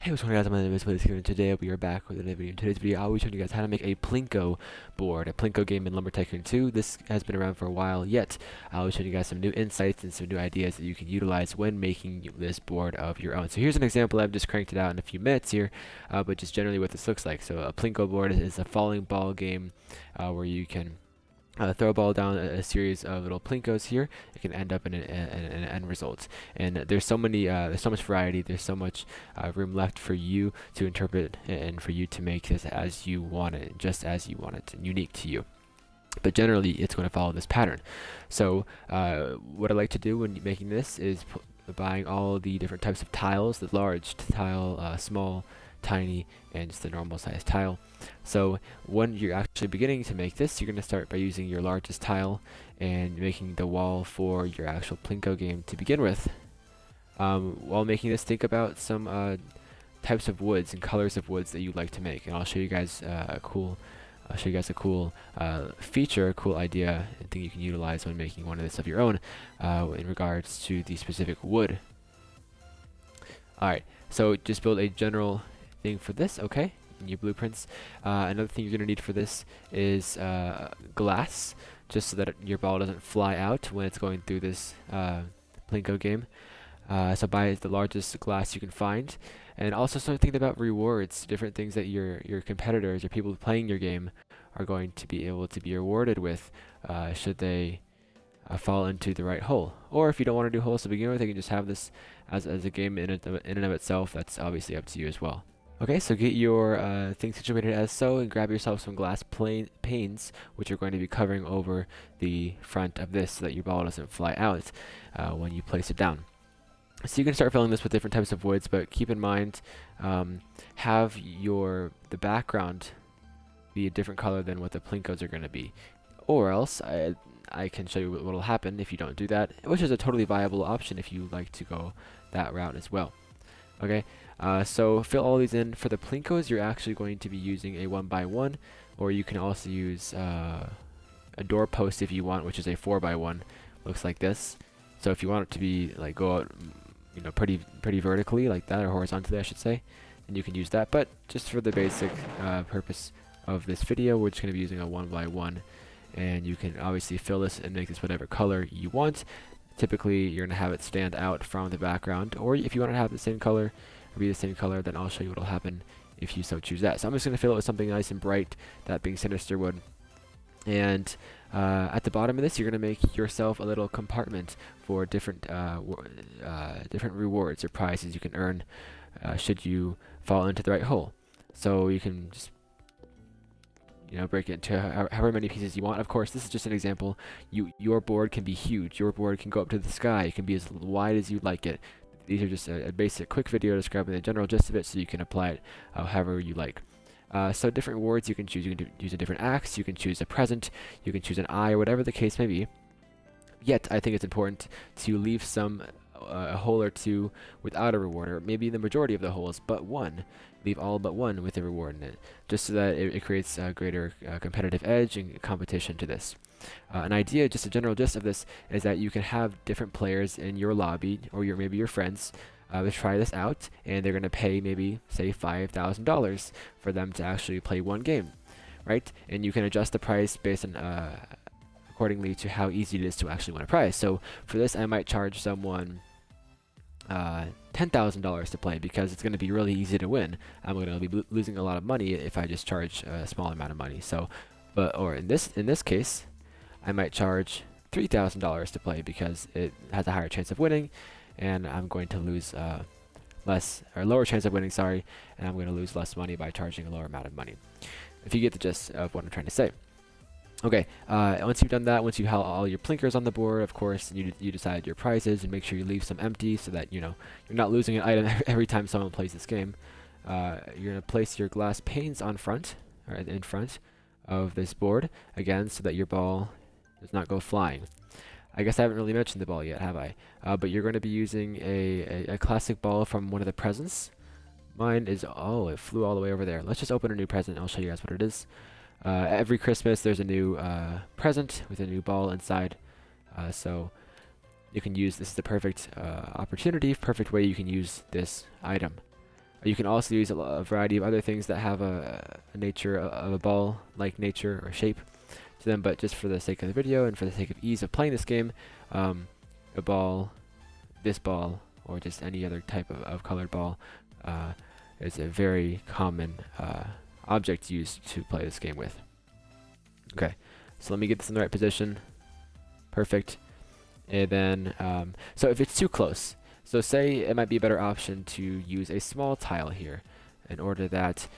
Hey, what's going on, guys? My name is Blazekiller, and today we are back with another video. In today's video, I'll be showing you guys how to make a Plinko board, a Plinko game in Lumber Tycoon 2. This has been around for a while, yet I'll be showing you guys some new insights and some new ideas that you can utilize when making this board of your own. So here's an example. I've just cranked it out in a few minutes here, but just generally what this looks like. So a Plinko board is a falling ball game where you can throw a ball down a series of little plinkos here. It can end up in an end result. And there's so much variety. There's so much room left for you to interpret and for you to make this as you want it, just as you want it, and unique to you. But generally, it's going to follow this pattern. So what I like to do when making this is buying all the different types of tiles: the large tile, small, tiny, and just the normal size tile. So when you're actually beginning to make this, you're going to start by using your largest tile and making the wall for your actual Plinko game to begin with. While making this, think about some types of woods and colors of woods that you'd like to make, and I'll show you guys a cool feature, a cool idea, and thing you can utilize when making one of this of your own in regards to the specific wood. Alright, so just build a general thing for this, okay, in your blueprints. Another thing you're going to need for this is glass, just so that your ball doesn't fly out when it's going through this Plinko game. So buy the largest glass you can find, and also start thinking about rewards, different things that your competitors or people playing your game are going to be able to be rewarded with should they fall into the right hole. Or if you don't want to do holes to begin with, you can just have this as a game in and of itself. That's obviously up to you as well. Okay, so get your thing situated as so, and grab yourself some glass panes, which are going to be covering over the front of this so that your ball doesn't fly out when you place it down. So you can start filling this with different types of woods, but keep in mind, have the background be a different color than what the Plinkos are going to be. Or else, I can show you what will happen if you don't do that, which is a totally viable option if you like to go that route as well. Okay, so fill all these in. For the Plinkos, you're actually going to be using a 1x1, or you can also use a doorpost if you want, which is a 4x1. Looks like this. So if you want it to be like go out, pretty vertically like that, or horizontally, I should say, then you can use that. But just for the basic purpose of this video, we're just going to be using a 1x1, and you can obviously fill this and make this whatever color you want. Typically, you're going to have it stand out from the background, or if you want to have the same color, or be the same color, then I'll show you what will happen if you so choose that. So I'm just going to fill it with something nice and bright, that being sinister wood. And at the bottom of this, you're going to make yourself a little compartment for different different rewards or prizes you can earn should you fall into the right hole. So you can just break it into however many pieces you want. Of course, this is just an example. Your board can be huge. Your board can go up to the sky. It can be as wide as you'd like it. These are just a basic, quick video describing the general gist of it, so you can apply it however you like. So different rewards you can choose. You can use a different axe. You can choose a present. You can choose an eye, or whatever the case may be. Yet, I think it's important to leave a hole or two without a reward, or maybe the majority of the holes but one. Leave all but one with a reward in it, just so that it creates a greater competitive edge and competition to this. An idea, just a general gist of this, is that you can have different players in your lobby, or maybe your friends, to try this out, and they're going to pay maybe, say, $5,000 for them to actually play one game, right? And you can adjust the price based on accordingly to how easy it is to actually win a prize. So for this, I might charge someone $10,000 to play, because it's going to be really easy to win. I'm going to be losing a lot of money if I just charge a small amount of money. So, or in this case, I might charge $3,000 to play, because it has a higher chance of winning, and I'm going to lose lower chance of winning, sorry, and I'm going to lose less money by charging a lower amount of money. If you get the gist of what I'm trying to say. Okay, once you've done that, once you have all your plinkers on the board, of course, you decide your prizes, and make sure you leave some empty so that you're not losing an item every time someone plays this game. You're going to place your glass panes in front of this board, again, so that your ball does not go flying. I guess I haven't really mentioned the ball yet, have I? But you're going to be using a classic ball from one of the presents. Mine is, it flew all the way over there. Let's just open a new present, and I'll show you guys what it is. Every Christmas, there's a new present with a new ball inside. So you can use this is the perfect opportunity, perfect way you can use this item. You can also use a variety of other things that have a nature of a ball-like nature or shape to them, but just for the sake of the video and for the sake of ease of playing this game, a ball, this ball, or just any other type of colored ball is a very common object used to play this game with. Okay, so let me get this in the right position. Perfect. And then, so if it's too close, so say it might be a better option to use a small tile here in order that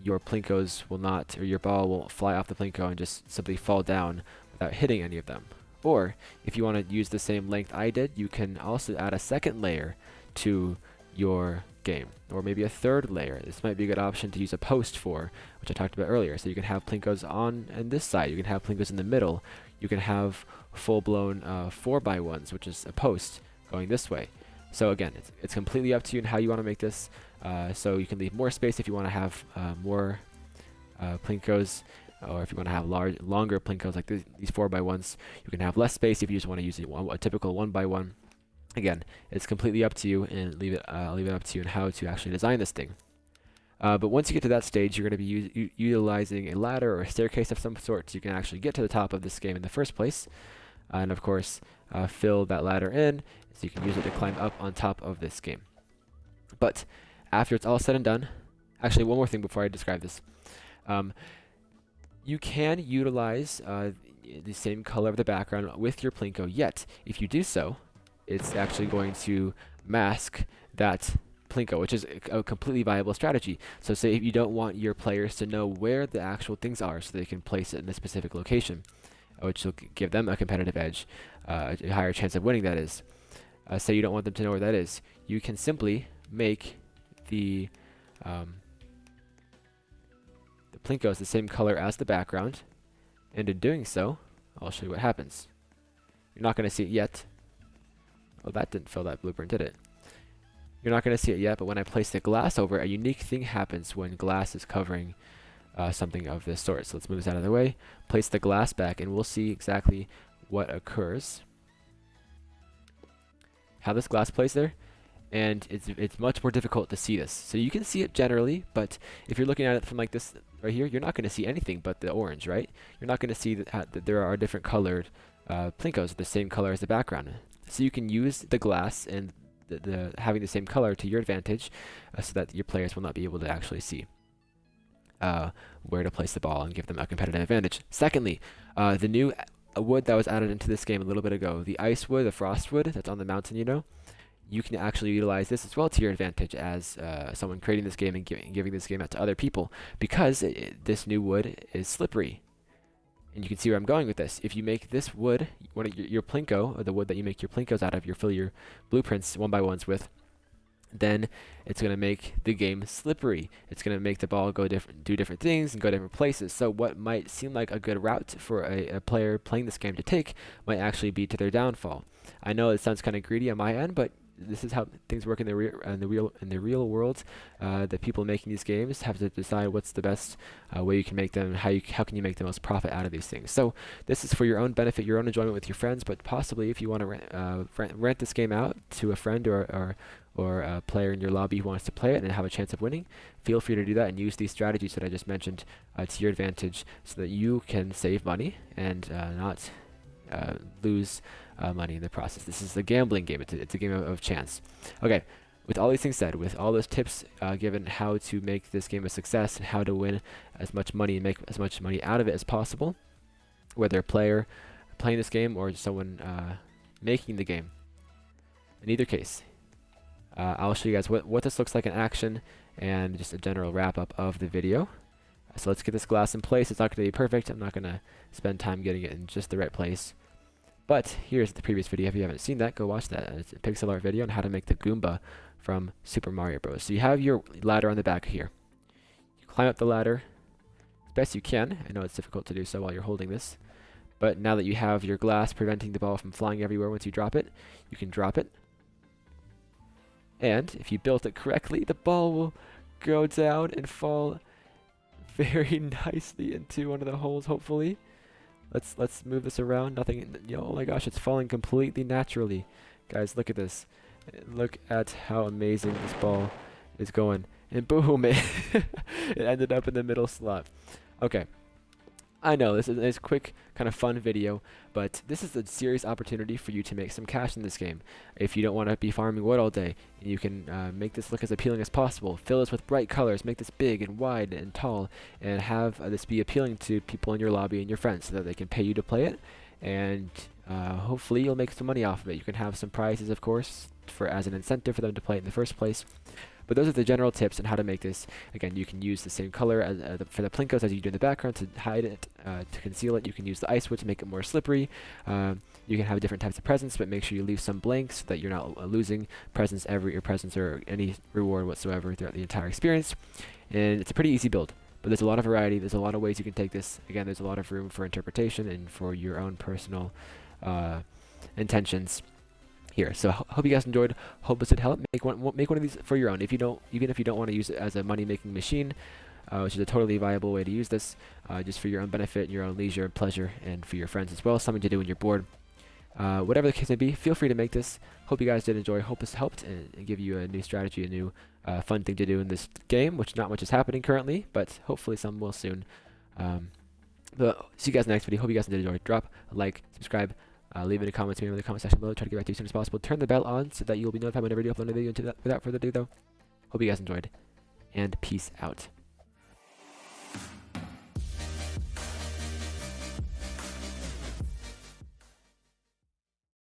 your Plinkos will not, or your ball won't fly off the Plinko and just simply fall down without hitting any of them. Or if you want to use the same length I did, you can also add a second layer to your game, or maybe a third layer. This might be a good option to use a post for, which I talked about earlier. So you can have Plinkos on this side, you can have Plinkos in the middle, you can have full-blown 4x1s, which is a post going this way. So again, it's completely up to you and how you want to make this. So you can leave more space if you want to have more Plinkos, or if you want to have longer Plinkos like these 4x1s. You can have less space if you just want to use a typical 1x1. Again, it's completely up to you, and leave it up to you on how to actually design this thing. But once you get to that stage, you're going to be utilizing a ladder or a staircase of some sort so you can actually get to the top of this game in the first place. And of course, fill that ladder in so you can use it to climb up on top of this game. But after it's all said and done, actually one more thing before I describe this. You can utilize the same color of the background with your Plinko, yet if you do so, it's actually going to mask that Plinko, which is a completely viable strategy. So say if you don't want your players to know where the actual things are so they can place it in a specific location, which will give them a competitive edge, a higher chance of winning, that is. Say you don't want them to know where that is, you can simply make the Plinkos the same color as the background, and in doing so, I'll show you what happens. You're not going to see it yet. Oh, that didn't fill that blueprint, did it? You're not going to see it yet, but when I place the glass over it, a unique thing happens when glass is covering something of this sort. So let's move this out of the way, place the glass back, and we'll see exactly what occurs. How this glass plays there, and it's much more difficult to see this. So you can see it generally, but if you're looking at it from like this right here, you're not going to see anything but the orange, right? You're not going to see that there are different colored Plinkos, the same color as the background. So you can use the glass and having the same color to your advantage, so that your players will not be able to actually see where to place the ball and give them a competitive advantage. Secondly, the new wood that was added into this game a little bit ago, the ice wood, the frost wood that's on the mountain, you can actually utilize this as well to your advantage as someone creating this game and giving this game out to other people, because this new wood is slippery. And you can see where I'm going with this. If you make this wood, one of your Plinko, or the wood that you make your Plinkos out of, fill your blueprints 1x1s with, then it's going to make the game slippery. It's going to make the ball do different things and go different places. So what might seem like a good route for a player playing this game to take might actually be to their downfall. I know it sounds kind of greedy on my end, but this is how things work in the real world. The people making these games have to decide what's the best way you can make them, how can you make the most profit out of these things. So this is for your own benefit, your own enjoyment with your friends, but possibly if you want to rent this game out to a friend or a player in your lobby who wants to play it and have a chance of winning, feel free to do that and use these strategies that I just mentioned to your advantage, so that you can save money and not lose money in the process. This is a gambling game. It's a game of chance. Okay, with all these things said, with all those tips given how to make this game a success and how to win as much money and make as much money out of it as possible, whether a player playing this game or someone making the game, in either case, I'll show you guys what this looks like in action and just a general wrap-up of the video. So let's get this glass in place. It's not going to be perfect. I'm not going to spend time getting it in just the right place. But here's the previous video. If you haven't seen that, go watch that. It's a pixel art video on how to make the Goomba from Super Mario Bros. So you have your ladder on the back here. You climb up the ladder as best you can. I know it's difficult to do so while you're holding this. But now that you have your glass preventing the ball from flying everywhere once you drop it, you can drop it. And if you built it correctly, the ball will go down and fall very nicely into one of the holes, hopefully. Let's move this around. Nothing, oh my gosh, it's falling completely naturally. Guys, look at this. Look at how amazing this ball is going. And boom, it ended up in the middle slot. Okay. I know this is a quick, kind of fun video, but this is a serious opportunity for you to make some cash in this game. If you don't want to be farming wood all day, you can make this look as appealing as possible. Fill this with bright colors, make this big and wide and tall, and have this be appealing to people in your lobby and your friends so that they can pay you to play it, and hopefully you'll make some money off of it. You can have some prizes, of course, as an incentive for them to play it in the first place. But those are the general tips on how to make this. Again, you can use the same color as, for the Plinkos as you do in the background to hide it, to conceal it. You can use the ice wood to make it more slippery. You can have different types of presents, but make sure you leave some blanks so that you're not losing presents or any reward whatsoever throughout the entire experience. And it's a pretty easy build, but there's a lot of variety. There's a lot of ways you can take this. Again, there's a lot of room for interpretation and for your own personal intentions here. So hope you guys enjoyed. Hope this did help. Make one of these for your own. Even if you don't want to use it as a money-making machine, which is a totally viable way to use this, just for your own benefit, your own leisure and pleasure, and for your friends as well. Something to do when you're bored. Whatever the case may be, feel free to make this. Hope you guys did enjoy. Hope this helped and give you a new strategy, a new fun thing to do in this game, which not much is happening currently, but hopefully some will soon. But see you guys in the next video. Hope you guys did enjoy. Drop a like, subscribe. Leave any comments in the comment section below. Try to get back to you as soon as possible. Turn the bell on so that you'll be notified whenever I do upload a video. Without further ado, though, hope you guys enjoyed, and peace out.